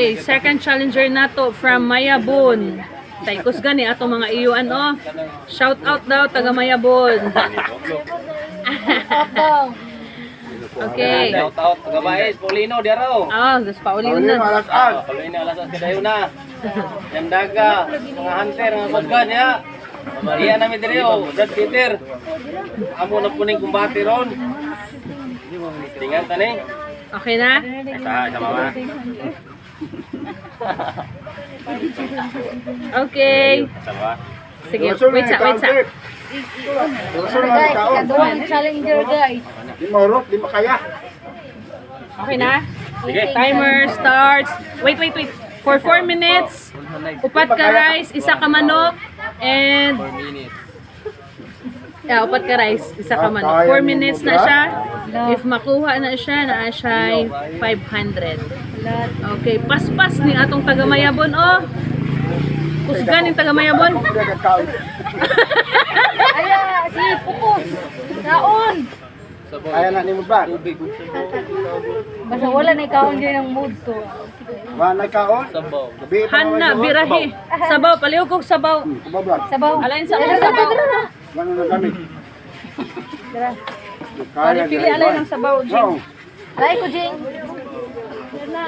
Okay, second challenger nato from Mayabon. Taykos gani ato mga iyuan oh. Shout out daw taga Mayabon. Okay. Shout out taga Baez, Paulino dia raw. Gus Paulino na. Paulino alas kadayo na. Yang daga, mga hunter, mga kusgan ya. Iya namin diri oh, Brad Peter. Amo na puning kumbate ron. Tingnan tani. Okay na? Sa mama. Okay. Sama. Sige, wait sa. Guys, ikaduhang challenger guys. Di marot, di makaya. Okay na? Sige. Timer starts. Wait. For 4 minutes, upat ka rice, isa ka manok, and... Yeah, upat ka rice, isa ka manok. 4 minutes na siya. If makuha na siya, siya 500. Okay, paspas ni atong taga-Mayabon, oh. Kusgan yung taga-Mayabon. Aya, si Pukos. Kaon. Kaya na ni mo ba? Basta wala na ikaon din ang mood to. Wala kaon? Sabaw. Gabi pa Hanna, birahi. Sabaw, palihog kong sabaw. Kumablog. Sabaw. Alain sa akong sabaw. Ano na kami? Dara. Pari pili alay ng sabaw, Jing. Alay ko, Jing.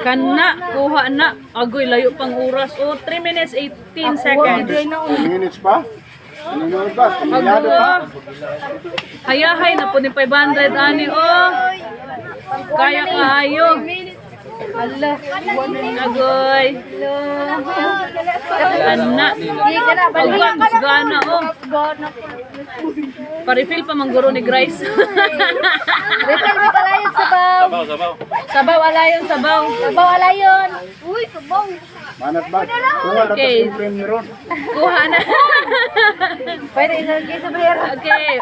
Kana, kuha na. Agoy, layo pang oras. Oh, 3 minutes, 18 seconds. 2 minutes pa? Ano ba? Kamilado pa? Hayahay na po ni 500 ani oh. Kaya kaayo. Allah. Agoy. Ana. Hindi ka na. Agwa, kusgana oh. Pa-refill pa mangguro ni Grace. Refill mo kalayon sabaw. Sabaw. Sabaw alayon, sabaw. Sabaw alayon. Uy, sabaw. Manat ba? Tungal na Okay. pa yung ron. Kuha na. Pwede ilagay sa player. Okay,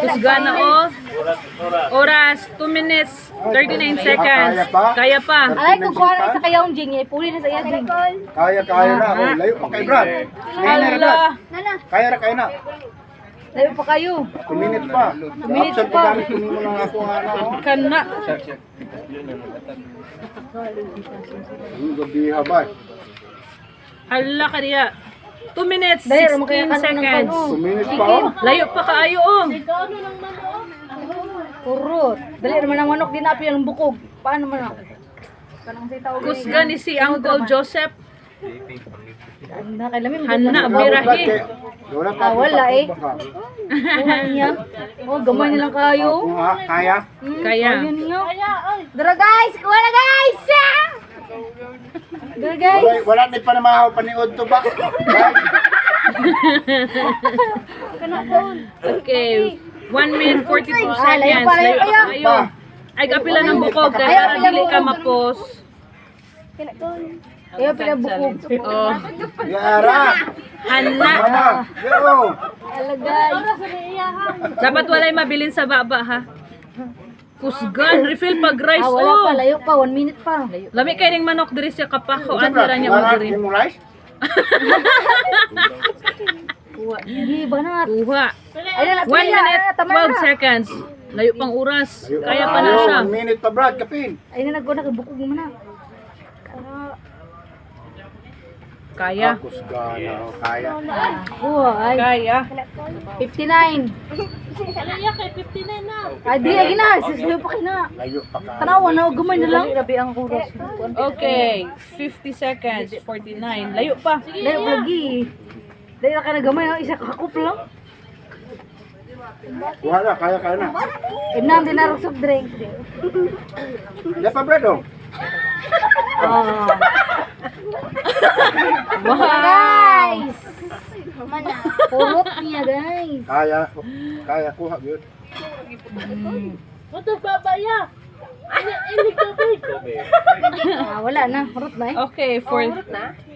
kusgana oh. Oras 2 minutes 39 seconds. Kaya pa. Alay ko kuha na isa kayong Jing. Puli na sa iya, Jing. Kaya na. Oh, layo pa kay Brad. Hala. Kaya na. Layo pa kayo. 2 minutes pa. 2 minutes pa. Gamit ko mo lang ako nga na. Oh. Kana. Gabi habay. Hala ka diya. 2 minutes Dahil, 16 seconds. 2 minutes pa oh. Layo pa kaayo oh. Kurot. Dali naman ang manok, di napi ang bukog. Paano man ako? Kanang sitaw. Kusga ni si Uncle Joseph. Hanna, kailamin. Hanna, birahi. Wala eh. Kuha niya. Oh, gamay nilang kayo. Kaya? Kaya. Ayun niyo. Dara guys! Kuha na guys! Dara guys! Wala ni pa na mahaw paniod to ba? Okay. 1 minute 42 layo seconds. pa, layo Layo pa. pa kayo. Ay, kapila ng bukog. Kaya dili ka mapos. Kaya pila bukog. Oh. Yara! Hanna. Mama! Yo! Ala guys! Dapat walay mabilin sa baba ha. Kusgan, refill pag rice Wala oh. pa, layo pa. 1 minute pa. Lami kay ning manok diri sa kapako andira niya mo diri. Yung rice? Hindi ba na? Kuha. Ay na, 1 minute 12 seconds. Layo pang oras. Kaya pa na siya. 1 minute pa Brad, kapin. Ay na, nagko na bukog mo na. Kaya. Kusgana, kaya. Ay. Kaya. 59. Ay, di, ay na. Sisiyo pa kayo na. Layo pa ka. Tanawa na, gumay na lang. Grabe ang kuros. Okay, 50 seconds, 49. Layo pa. Layo lagi. Dahil na ka na gamay, isa kakup lang. Kuha na, kaya na. Inam din narong soft drink. Hindi pa Brad, oh. Wow. Guys! Purot niya, guys. Kaya, kuha yun. Wala na, purot na eh. Okay, for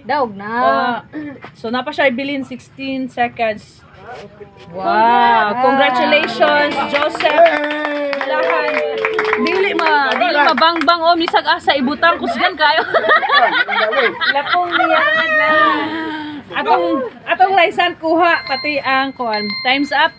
Daog na. so napa siya ibilin 16 seconds. Wow, congratulations Joseph. Lahan. Dili mabangbang o misag asa ibutang kusgan kayo. Lapong niya na. atong raisan kuha pati ang kuan. Time's up.